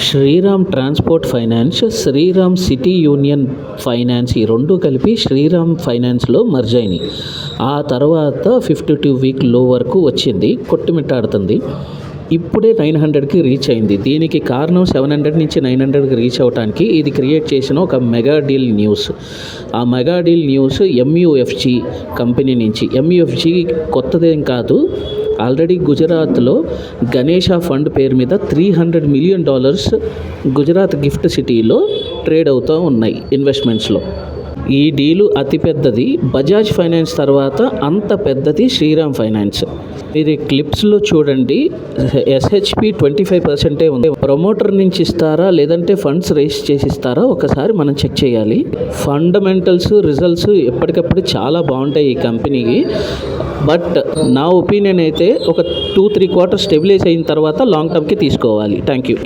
Sriram transport finance, Shriram city union finance ఈ రెండు కలిపి శ్రీరామ్ ఫైనాన్స్లో మర్జ్ అయినాయి. ఆ తర్వాత 52 వీక్ లో వరకు వచ్చింది, కొట్టుమిట్టాడుతుంది. ఇప్పుడే 900కి రీచ్ అయింది. దీనికి కారణం 700 నుంచి 900కి రీచ్ అవ్వడానికి ఇది క్రియేట్ చేసిన ఒక మెగా డీల్ న్యూస్. ఆ mega deal news MUFG company నుంచి. MUFG కొత్తదేం కాదు, ఆల్రెడీ గుజరాత్లో గణేష ఫండ్ పేరు మీద $300 మిలియన్ గుజరాత్ గిఫ్ట్ సిటీలో ట్రేడ్ అవుతూ ఉన్నాయి ఇన్వెస్ట్మెంట్స్లో. ఈ డీలు అతిపెద్దది. బజాజ్ ఫైనాన్స్ తర్వాత అంత పెద్దది శ్రీరామ్ ఫైనాన్స్. ఇది క్లిప్స్లో చూడండి, SHP 25% ఉంది. ప్రమోటర్ నుంచి ఇస్తారా లేదంటే ఫండ్స్ రేస్ చేసి ఇస్తారా ఒకసారి మనం చెక్ చేయాలి. ఫండమెంటల్స్ రిజల్ట్స్ ఎప్పటికప్పుడు చాలా బాగుంటాయి ఈ కంపెనీకి. బట్ నా ఒపీనియన్ అయితే ఒక 2-3 క్వార్టర్స్ స్టెబిలైజ్ అయిన తర్వాత లాంగ్ టర్మ్కి తీసుకోవాలి. Thank you.